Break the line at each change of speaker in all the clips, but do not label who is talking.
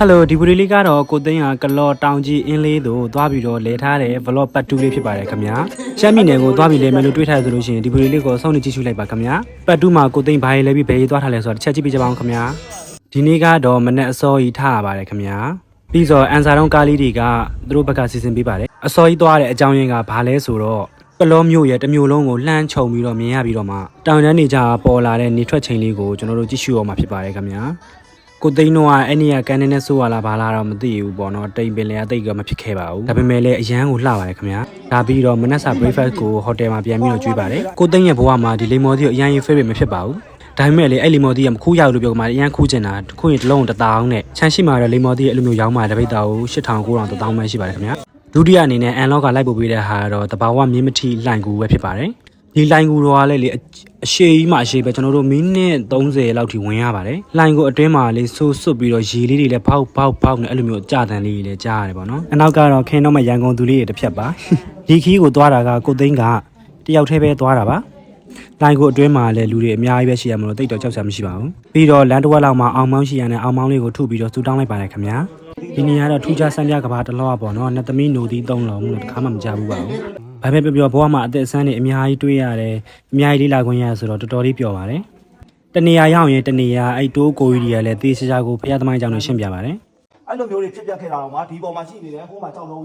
Hello ဒီဗီဒီယိုလေးကတော့ကိုသိန်းကကလော်တောင်ကြီးအင်းလေးတို့သွားပြီးတော့လဲထားတဲ့ vlog part 2လေးဖြစ်ပါတယ်ခင်ဗျာရှမ်းပြည်နယ်ကိုသွားပြီးလဲမယ်လို့တွေးထားရဆိုလို့ရှိရင်ဒီဗီဒီယိုလေးကိုစောင့်နေကြည့်ရှုလိုက်ပါခင်ဗျာ part 2မှာကိုသိန်းဘာရေးလဲပြီးဘယ်ရေးသွားထားလဲဆိုတော့တစ်ချက်ကြည့်ပြကြပါအောင်ခင်ဗျာဒီနေ့ကတော့မနေ့အစောကြီးထားရပါတယ်ခင်ဗျာပြီးတော့အန်စာတုံးကားလေးတွေကသူတို့ဘက်ကစီစဉ်ပေးပါတယ်အစောကြီးသွားတဲ့အကြောင်းရင်းကဘာလဲဆိုတော့ကလောမျိုးရဲ့တစ်မျိုးလုံးကိုလှမ်းခြုံပြီးတော့မြင်ရပြီးတော့မှတောင်တန်းနေကြပေါ်လာတဲ့နေထွက်ချိန်လေးကိုကျွန်တော်တို့ကြည့်ရှုရမှာဖြစ်ပါတယ်ခင်ဗျာကိုသိန်းတို့ကအဲ့ဒီကကန်နေဆိုးရလားဘာလားတော့မသိဘူးပေါ့နော်တိမ်ပင်လေအသိကမဖြစ်ခဲ့ပါဘူးဒါပေမဲ့လည်းအရန်ကိုလှပါတယ်ခင်ဗျာဒါပြီးတော့မနက်စာ breakfast ကိုဟိုတယ်မှာပြန်ပြီးတော့ကျွေးပါတယ်ကိုသိန်းရဲ့ဘဝမှာဒီလိမ္မော်သီးကိုအရန် favorite မဖြစ်ပါဘူးဒါပေမဲ့လေအဲ့လိမ္မော်သီးကမခူးရဘူးလို့ပြောကြမှာအရန်ခူးကျင်တာတစ်ခုရင်တစ်လုံး1000နဲ့ချမ်းရှိမှာတဲ့လိမ္မော်သီးအဲ့လိုမျိုးရောင်းမှာတပိတ်တာကို8000 9000 1000မှရှိပါတယ်ခင်ဗျာဒုတိယအနေနဲ့အန်လော့ကလိုက်ပို့ပေးတဲ့ဟာကတော့တဘာဝမြင်းမထီလှိုင်ကူပဲဖြစ်ပါတယ်ဒီလိုင်းကူတော့လေအရှိကြီးမှအရှိပဲကျွန်တော်တို့မိနစ်30လောက်ထိဝင်ရပါတယ်လိုင်းကူအတွင်းမှာလေဆိုးစွတ်ပြီးတော့ရေလေးတွေလည်းဖောက်နဲ့အဲ့လိုမျိုးအကြတန်လေးတွေလည်းကြားရတယ်ပေါ့နော်အနောက်ကတော့ခင်းတော့မှရန်ကုန်သူလေးတွေတစ်ဖြတ်ပါဒီခီးကိုသွားတာကကိုသိန်းကတယောက်တည်းပဲသွားတာပါလိုင်းကူအတွင်းမှာလည်းလူတွေအများကြီးပဲရှိရမလို့တိတ်တော့ကြောက်စရာမရှိပါဘူးပြီးတော့လမ်းတစ်ဝက်လောက်မှာအောင်မောင်းရှိရတဲ့အောင်မောင်းလေးကိုထုပြီးတော့စူတောင်းလိုက်ပါတယ်ခင်ဗျာဒီနေရာတော့ထူးခြားဆန်းပြကဘာတလောပေါ့နော်နှစ်သမီးနိုသီး3လုံးလို့တခါမှမကြဘူးပါဘူးဘာပဲပြောဘဝမှာအသက်အဆန်းတွေအများကြီးတွေးရတယ်အများကြီးလေးလာခွင့်ရဆိုတော့တော်တော်လေးပျော်ပါတယ်တနေရာရောက်ရင်တနေရာအဲ့တိုးကိုကြီးတွေကလည်းတေးချာကိုဖျားသမိုင်းကြောင့်လည်းရှင်းပြပါတယ်
အဲ့လိုမျိုးတွေဖြစ်ပြခဲ့တာတော့မှဒီပေါ်မှာရှိနေတယ်ဟိုမှာကြောက်လုံး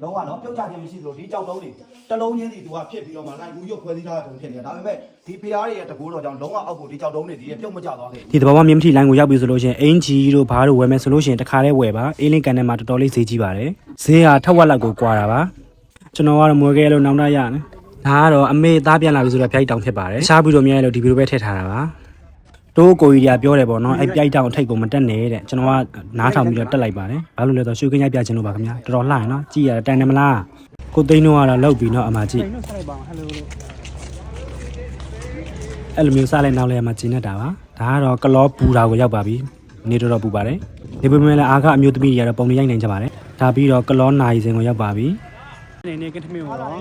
လုံးဝတော့ပြုတ်ချခြင်းမရှိသလိုဒီကြောက်လုံးတွေတလုံးချင်းစီသူကဖြစ်ပြီးတော့မှလိုက်ဘူးရုပ်ခွဲသေးတာတုံဖြစ်နေတာဒါပေမဲ့ဒီဖျားတွေရဲ့တကူတော့ကြောင့်လုံးဝအောက်ကိုဒီကြောက်လုံးတွေဒီပြုတ်မကျသွားခဲ့
ဒီတဘာဝမြင်းမထီလိုင်းကိုရောက်ပြီဆိုလို့ရှိရင်အင်ဂျီတို့ဘားတို့ဝယ်မယ်ဆိုလို့ရှိရင်တခါတည်းဝယ်ပါအေးလင်းကန်ထဲမှာတော်တော်လေးဈေးကြီးပါတယ်ဈေးဟာထက်ဝက်လောက်ကိုကွာတာပါကျွန်တော်ကတော့မွေးခဲလို့နောင်တရနေဒါကတော့အမေသားပြန်လာပြီဆိုတော့ပြိုက်တောင်ဖြစ်ပါတယ်ရှားပြီးတော့မြဲလို့ဒီဗီဒီယိုပဲထည့်ထားတာပါတိုးကိုကြီးတွေကပြောတယ်ပေါ့နော်အဲ့ပြိုက်တောင်အထိတ်ကိုမတက်နဲ့တဲ့ကျွန်တော်ကနားထောင်ပြီးတော့တက်လိုက်ပါတယ်ဘာလို့လဲဆိုတော့ရှုခင်းရိုက်ပြခြင်းလို့ပါခင်ဗျာတော်တော်လှရင်နော်ကြည့်ရတန်တယ်မလားကိုသိန်းတို့ကတော့လောက်ပြီးတော့အမကြည့်အဲ့လိုမျိုးစားလိုက်နောက်လဲအမကြည့်နေတာပါဒါကတော့ကလောပူတာကိုရောက်ပါပြီနေတော်ပူပါတယ်ဒီပေမဲ့လည်းအားကအမျိုးသမီးတွေကတော့ပုံနေရိုက်နိုင်ကြပါတယ်ဒါပြီးတော့ကလောနိုင်စင်ကိုရောက်ပါပြီနေကတမီတော့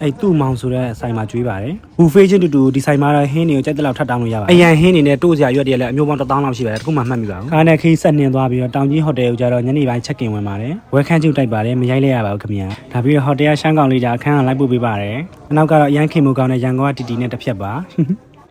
အဲ့သူ့မောင်ဆိုတဲ့ဆိုင်မှာကျွေးပါတယ်ဘူဖေးချင်းတူဒီဆိုင်မှာတော့ဟင်းတွေကိုကြိုက်တဲ့လောက်ထပ်တောင်းလို့ရပါတယ်အရန်ဟင်းတွေနဲ့တိုးစရာရွက်တွေလည်းအမျိုးပေါင်း1000လောက်ရှိပါတယ်တခုမှမှတ်မိပါဘူးကားနဲ့ခီးဆက်နှင်သွားပြီးတော့တောင်ကြီးဟိုတယ်ကိုကျတော့ညနေပိုင်းချက်ကင်ဝင်ပါတယ်ဝက်ခန်းကျုပ်တိုက်ပါတယ်မရိုက်လိုက်ရပါဘူးခင်ဗျာဒါပြီးတော့ဟိုတယ်ကရှမ်းကောင်လေးကြအခန်းကလိုက်ပို့ပေးပါတယ်အနောက်ကတော့အရန်ခင်မူကောင်နဲ့ရန်ကုန်ကတီတီနဲ့တစ်ဖြတ်ပါ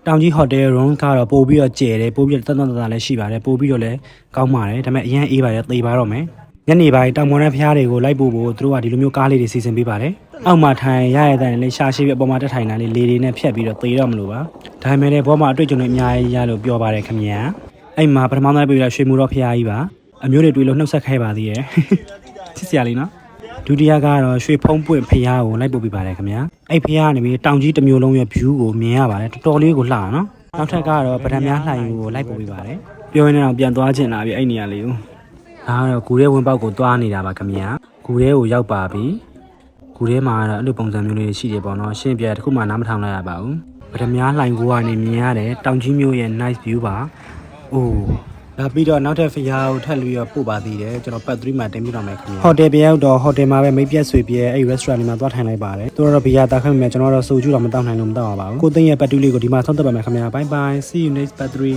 တောင်ကြီးဟိုတယ်ရုံးကတော့ပို့ပြီးတော့ကျဲတယ်ပို့ပြီးတော့တန်လည်းရှိပါတယ်ပို့ပြီးတော့လည်းကောင်းပါတယ်ဒါပေမဲ့အရန်အေးပါတယ်သေပါတော့မယ်ညနေပိုင်းတောင်ပေါ်နဲ့ဖျားတွေကိုလိုက်ပို့ဖို့သူတို့ကဒီလိုမျိုးကားလေးတွေစီစဉ်ပေးပါတယ်အောက်မှာထိုင်ရရတဲ့လည်းရှာရှိပြီးအပေါ်မှာတက်ထိုင်တာလေးလေတွေနဲ့ဖြတ်ပြီးတော့သေတော့မလို့ပါဒါပေမဲ့လည်းဘောမှာအတွေ့အကြုံတွေအများကြီးရလို့ပြောပါတယ်ခင်ဗျာအဲ့မှာပထမဆုံးပြေးရရွှေမူတော့ဖျားကြီးပါအမျိုးတွေတွေ့လို့နှုတ်ဆက်ခဲ့ပါသေးရဲ့ချစ်စရာလေးနော်ဒုတိယကတော့ရွှေဖုံးပွင့်ဖျားကိုလိုက်ပို့ပေးပါတယ်ခင်ဗျာအဲ့ဖျားကနေပြီးတောင်ကြီးတစ်မျိုးလုံးရဲ့ view ကိုမြင်ရပါတယ်တော်တော်လေးကိုလှနော်နောက်ထပ်ကတော့ဗဒံများလှိုင်ကိုလိုက်ပို့ပေးပါတယ်ပြောရင်းတော့ပြန်သွားချင်တာပြီအဲ့နေရာလေးကိုဒါကတော့ဂူထဲဝင်ပေါက်ကိုသွားနေတာပါခင်ဗျာဂူထဲကိုရောက်ပါပြီဂူထဲမှာတော့အဲ့လိုပုံစံမျိုးလေးရှိတယ်ပေါ့နော်ရှင်းပြတခုမှနားမထောင်လိုက်ရပါဘူးဗဒမြားလှိုင်ကူကနေမြင်ရတယ်တောင်ကြီးမျိုးရဲ့ nice view ပါအိုးဒါပြီးတော့နောက်ထပ်ဖျားကိုထပ်ပြီးတော့ပို့ပါသေးတယ်ကျွန်တော်ပတ် 3 မှာတင်ပြတော့မယ်ခင်ဗျာဟိုတယ်ပြရောက်တော့ဟိုတယ်မှာပဲမိတ်ပြက်ဆွေပြဲအဲ့ restaurant လေးမှာသွားထိုင်လိုက်ပါတယ်သူတို့တော့ဘီယာတာခက်မြဲကျွန်တော်တော့စိုးကျူးတော့မတောက်နိုင်လို့မတောက်ပါဘူးကိုသိန်းရဲ့ပတ်တူးလေးကိုဒီမှာဆုံးသက်ပါမယ်ခင်ဗျာ bye bye see you next part 3